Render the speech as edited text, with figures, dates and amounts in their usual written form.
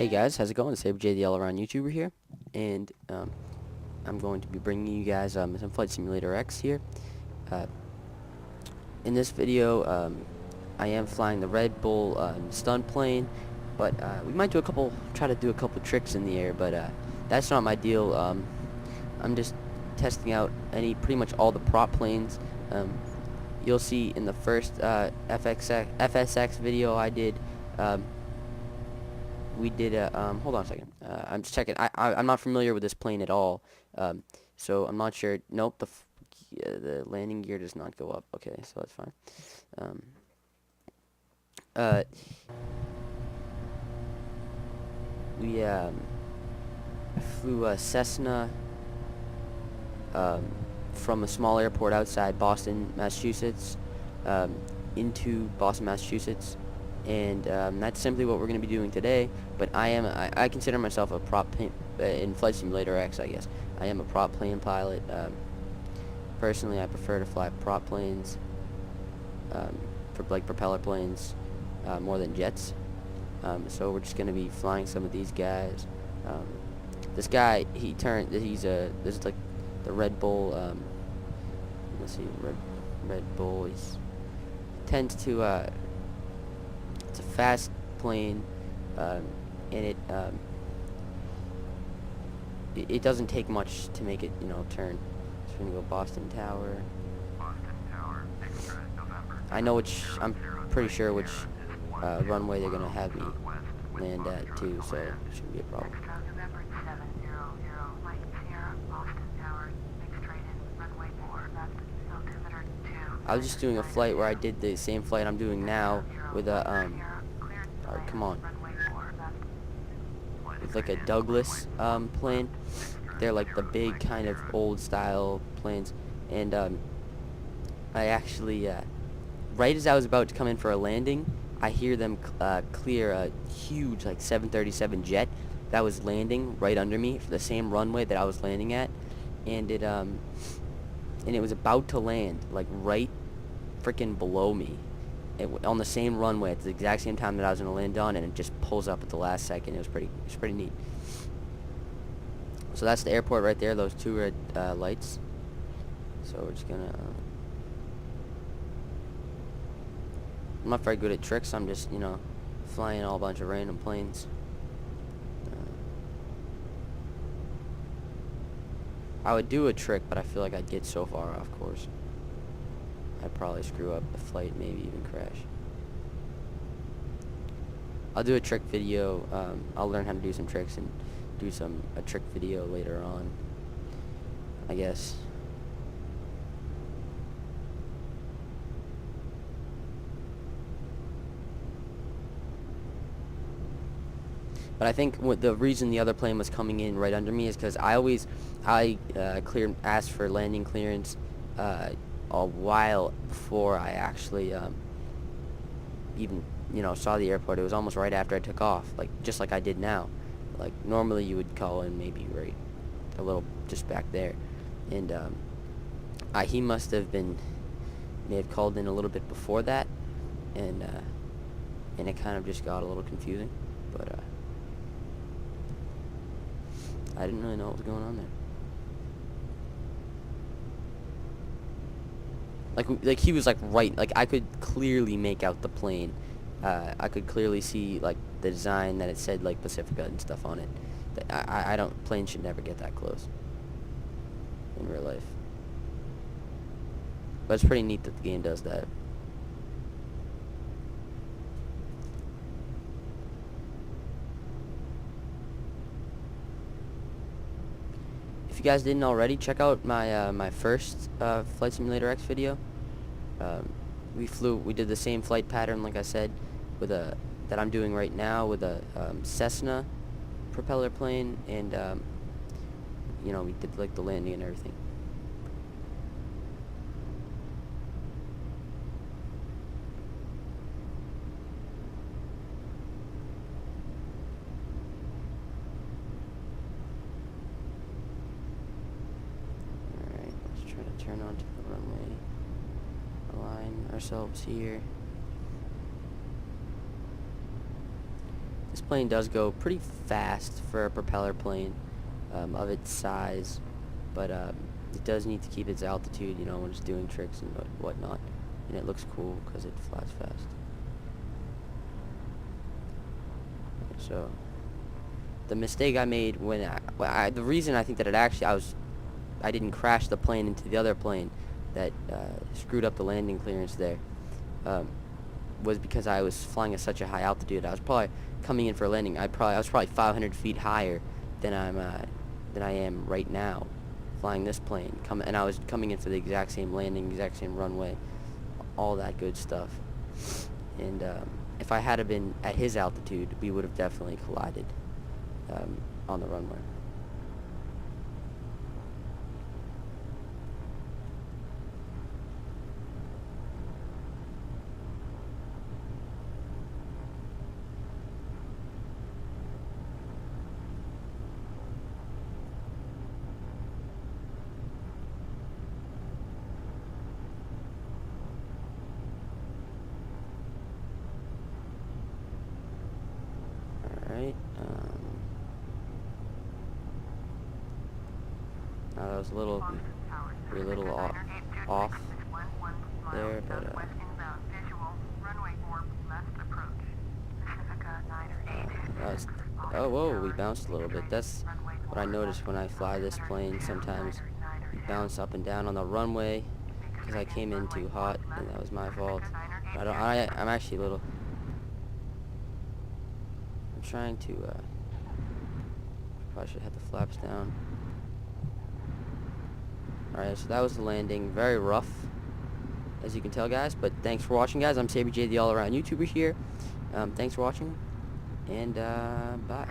Hey guys, how's it going? It's J the All-Around YouTuber here, and I'm going to be bringing you guys some Flight Simulator X here. Uh, in this video, I am flying the Red Bull stunt plane, but we might try to do a couple tricks in the air, but that's not my deal. I'm just testing out pretty much all the prop planes. You'll see in the first FSX video I did. We did a hold on a second. I'm just checking. I'm not familiar with this plane at all, so I'm not sure. Nope, the landing gear does not go up. Okay, so that's fine. Uh, we flew a Cessna from a small airport outside Boston, Massachusetts, into Boston, Massachusetts. And that's simply what we're going to be doing today. But I consider myself a prop in Flight Simulator X, I guess. I am a prop plane pilot. Personally, I prefer to fly prop planes for like propeller planes more than jets. So we're just going to be flying some of these guys. This guy, this is like the Red Bull. Let's see, Red Bull. He tends to it's a fast plane, and it doesn't take much to make it, turn. So we're gonna go Boston Tower. I know I'm pretty sure which runway they're gonna have me land at too, so it shouldn't be a problem. I was just doing a flight where I did the same flight I'm doing now with a oh, come on, with like a Douglas plane. They're like the big kind of old style planes, and I actually right as I was about to come in for a landing, I hear them clear a huge like 737 jet that was landing right under me for the same runway that I was landing at, and it was about to land like right freaking below me on the same runway at the exact same time that I was going to land on, and it just pulls up at the last second. It was pretty neat. So that's the airport right there, those two red lights. So we're just gonna I'm not very good at tricks. I'm just, flying all a bunch of random planes. I would do a trick, but I feel like I'd get so far off course. I'd probably screw up the flight, maybe even crash. I'll do a trick video. I'll learn how to do some tricks and do a trick video later on, I guess. But I think the reason the other plane was coming in right under me is because I asked for landing clearance a while before I actually even saw the airport. It was almost right after I took off, just like I did now. Like normally you would call in maybe right a little just back there, and he may have called in a little bit before that, and it kind of just got a little confusing, but I didn't really know what was going on there. Like he was like right, like I could clearly make out the plane. I could clearly see like the design that it said like Pacifica and stuff on it. Planes should never get that close in real life. But it's pretty neat that the game does that. If you guys didn't already, check out my my first Flight Simulator X video. We did the same flight pattern, like I said, that I'm doing right now with a Cessna propeller plane, and we did like the landing and everything. Alright, let's try to turn onto the runway. Align ourselves here. This plane does go pretty fast for a propeller plane of its size, but it does need to keep its altitude, you know, when it's doing tricks and whatnot. And it looks cool because it flies fast. So the mistake I made when the reason I think that I didn't crash the plane into the other plane that screwed up the landing clearance there was because I was flying at such a high altitude. I was probably coming in for a landing. I was probably 500 feet higher than I am right now, flying this plane. And I was coming in for the exact same landing, exact same runway, all that good stuff. And if I had been at his altitude, we would have definitely collided on the runway. Alright, now that was we were a little off there, but oh, whoa, we bounced a little bit. That's what I noticed when I fly this plane. Sometimes we bounce up and down on the runway because I came in too hot, and that was my fault. I'm actually a little... I'm trying to, probably should have the flaps down. Alright, so that was the landing. Very rough, as you can tell, guys. But thanks for watching, guys. I'm Saber J, the all-around YouTuber here. Thanks for watching, and bye.